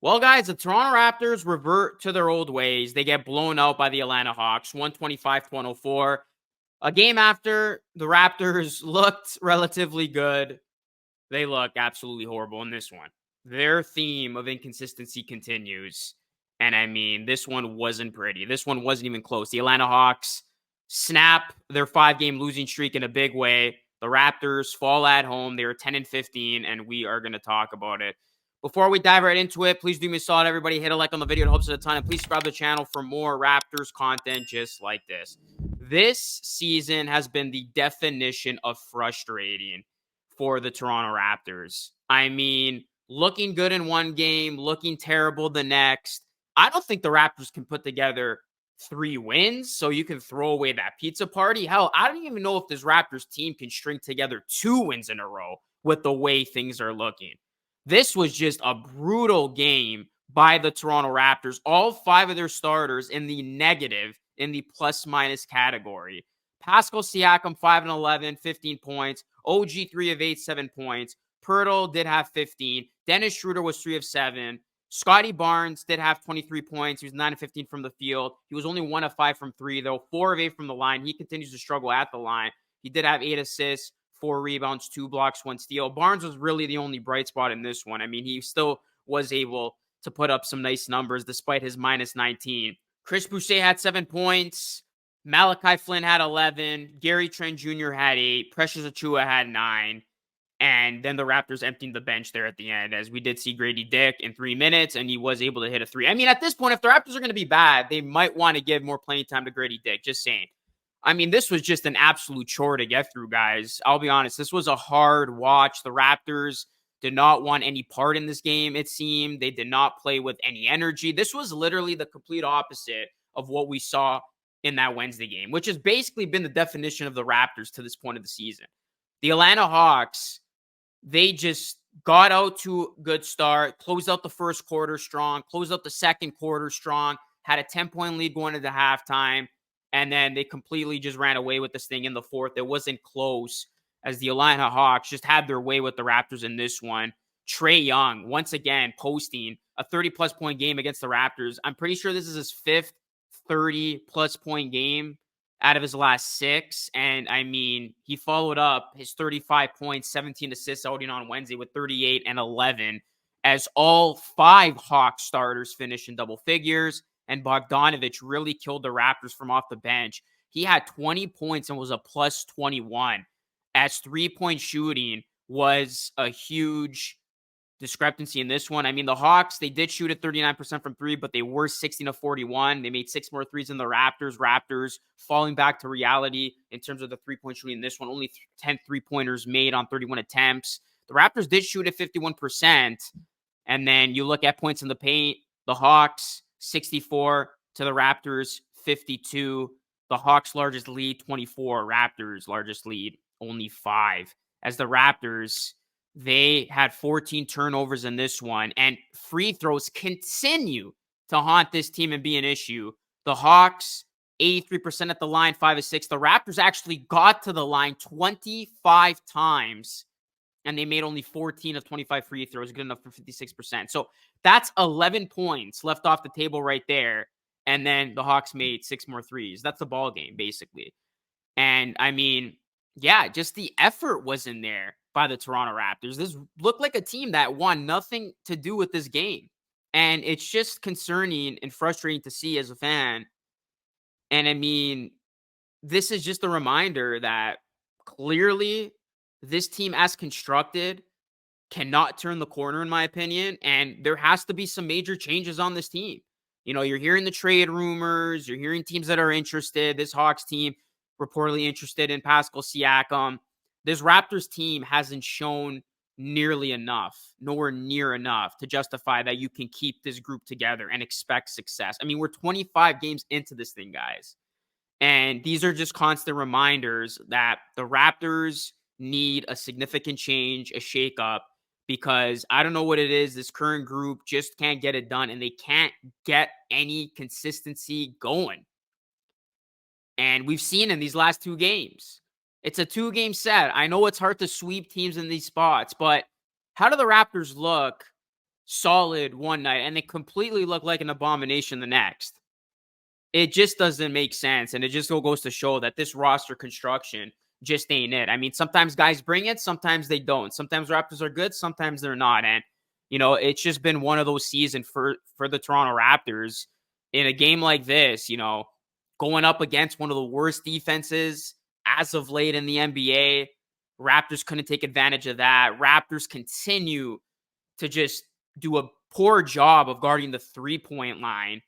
Well, guys, the Toronto Raptors revert to their old ways. They get blown out by the Atlanta Hawks, 125-104. A game after the Raptors looked relatively good, they look absolutely horrible in this one. Their theme of inconsistency continues. And I mean, this one wasn't pretty. This one wasn't even close. The Atlanta Hawks snap their 5-game losing streak in a big way. The Raptors fall at home. They were 10-15, and we are going to talk about it. Before we dive right into it, please do me a solid, everybody. Hit a like on the video. It helps us a ton. And please subscribe to the channel for more Raptors content just like this. This season has been the definition of frustrating for the Toronto Raptors. I mean, looking good in one game, looking terrible the next. I don't think the Raptors can put together 3 wins so you can throw away that pizza party. Hell, I don't even know if this Raptors team can string together 2 wins in a row with the way things are looking. This was just a brutal game by the Toronto Raptors. All 5 of their starters in the negative in the plus-minus category. Pascal Siakam, 5-11, 15 points. OG, 3 of 8, 7 points. Pirtle did have 15. Dennis Schroeder was 3 of 7. Scotty Barnes did have 23 points. He was 9 of 15 from the field. He was only 1 of 5 from 3, though. 4 of 8 from the line. He continues to struggle at the line. He did have 8 assists, 4 rebounds, 2 blocks, 1 steal. Barnes was really the only bright spot in this one. I mean, he still was able to put up some nice numbers despite his minus 19. Chris Boucher had 7 points. Malachi Flynn had 11. Gary Trent Jr. had 8. Precious Achiuwa had 9. And then the Raptors emptied the bench there at the end, as we did see Grady Dick in 3 minutes, and he was able to hit a 3. I mean, at this point, if the Raptors are going to be bad, they might want to give more playing time to Grady Dick. Just saying. I mean, this was just an absolute chore to get through, guys. I'll be honest. This was a hard watch. The Raptors did not want any part in this game, it seemed. They did not play with any energy. This was literally the complete opposite of what we saw in that Wednesday game, which has basically been the definition of the Raptors to this point of the season. The Atlanta Hawks, they just got out to a good start, closed out the first quarter strong, closed out the second quarter strong, had a 10-point lead going into halftime, and then they completely just ran away with this thing in the fourth. It wasn't close, as the Atlanta Hawks just had their way with the Raptors in this one. Trae Young, once again, posting a 30-plus point game against the Raptors. I'm pretty sure this is his 5th 30-plus point game out of his last 6. And I mean, he followed up his 35 points, 17 assists outing on Wednesday with 38 and 11, as all 5 Hawks starters finished in double figures. And Bogdanovic really killed the Raptors from off the bench. He had 20 points and was a plus 21, as 3-point shooting was a huge discrepancy in this one. I mean, the Hawks, they did shoot at 39% from 3, but they were 16-41. They made 6 more threes than the Raptors. Raptors falling back to reality in terms of the 3-point shooting in this one. Only 10 3-pointers made on 31 attempts. The Raptors did shoot at 51%. And then you look at points in the paint, the Hawks, 64 to the Raptors, 52. The Hawks' largest lead, 24. Raptors' largest lead, only 5. As the Raptors, they had 14 turnovers in this one, and free throws continue to haunt this team and be an issue. The Hawks, 83% at the line, 5 of 6. The Raptors actually got to the line 25 times, and they made only 14 of 25 free throws, good enough for 56%. So that's 11 points left off the table right there. And then the Hawks made 6 more threes. That's the ball game, basically. And I mean, yeah, just the effort wasn't there by the Toronto Raptors. This looked like a team that won nothing to do with this game. And it's just concerning and frustrating to see as a fan. And I mean, this is just a reminder that clearly this team, as constructed, cannot turn the corner, in my opinion. And there has to be some major changes on this team. You know, you're hearing the trade rumors. You're hearing teams that are interested. This Hawks team reportedly interested in Pascal Siakam. This Raptors team hasn't shown nearly enough, nowhere near enough to justify that you can keep this group together and expect success. I mean, we're 25 games into this thing, guys. And these are just constant reminders that the Raptors need a significant change, a shakeup, because I don't know what it is. This current group just can't get it done, and they can't get any consistency going. And we've seen in these last 2 games. It's a 2-game set. I know it's hard to sweep teams in these spots, but how do the Raptors look solid one night and they completely look like an abomination the next. It just doesn't make sense. And it just goes to show that this roster construction just ain't it. I mean, sometimes guys bring it, sometimes they don't. Sometimes Raptors are good, sometimes they're not. And, it's just been one of those seasons for the Toronto Raptors in a game like this, going up against one of the worst defenses as of late in the NBA. Raptors couldn't take advantage of that. Raptors continue to just do a poor job of guarding the three-point line.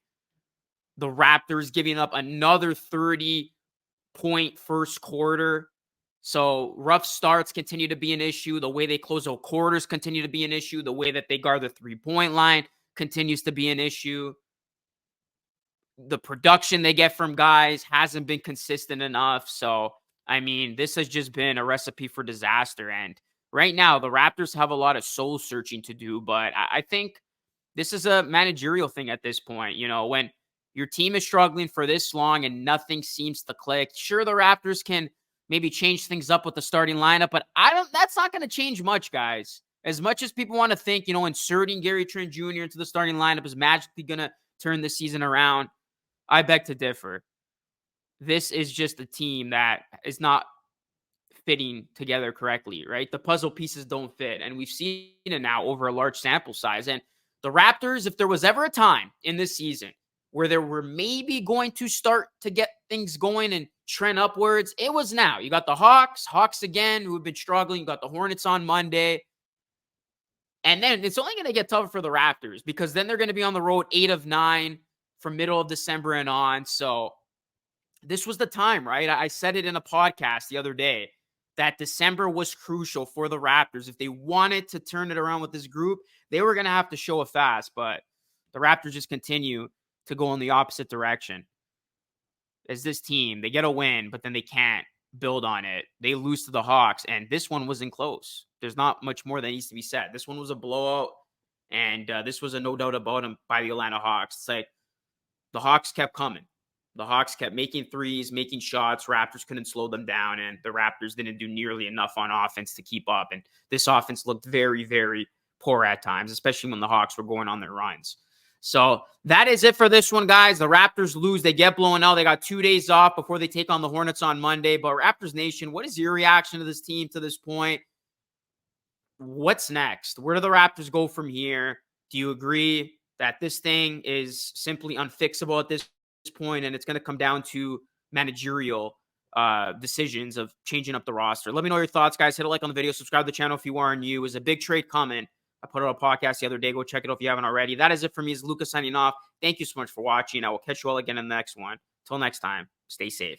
The Raptors giving up another 30-point first quarter. So rough starts continue to be an issue. The way they close out quarters continue to be an issue. The way that they guard the three-point line continues to be an issue. The production they get from guys hasn't been consistent enough. So, I mean, this has just been a recipe for disaster. And right now, the Raptors have a lot of soul searching to do. But I think this is a managerial thing at this point. When your team is struggling for this long and nothing seems to click, sure, the Raptors can maybe change things up with the starting lineup, but that's not going to change much, guys. As much as people want to think, inserting Gary Trent Jr. into the starting lineup is magically going to turn the season around, I beg to differ. This is just a team that is not fitting together correctly, right? The puzzle pieces don't fit, and we've seen it now over a large sample size. And the Raptors, if there was ever a time in this season where they were maybe going to start to get things going and trend upwards, it was now. You got the Hawks again, who have been struggling. You got the Hornets on Monday. And then it's only going to get tougher for the Raptors because then they're going to be on the road 8 of 9 from middle of December and on. So this was the time, right? I said it in a podcast the other day that December was crucial for the Raptors. If they wanted to turn it around with this group, they were going to have to show it fast. But the Raptors just continue to go in the opposite direction. As this team, they get a win, but then they can't build on it. They lose to the Hawks, and this one wasn't close. There's not much more that needs to be said. This one was a blowout, and this was a no doubt about them by the Atlanta Hawks. It's like the Hawks kept coming. The Hawks kept making threes, making shots. Raptors couldn't slow them down, and the Raptors didn't do nearly enough on offense to keep up. And this offense looked very, very poor at times, especially when the Hawks were going on their runs. So that is it for this one, guys. The Raptors lose. They get blown out. They got 2 days off before they take on the Hornets on Monday. But Raptors Nation, what is your reaction to this team to this point? What's next? Where do the Raptors go from here? Do you agree that this thing is simply unfixable at this point and it's going to come down to managerial decisions of changing up the roster? Let me know your thoughts, guys. Hit a like on the video. Subscribe to the channel if you are new. It was a big trade coming. I put out a podcast the other day. Go check it out if you haven't already. That is it for me. It's Lucas signing off. Thank you so much for watching. I will catch you all again in the next one. Till next time, stay safe.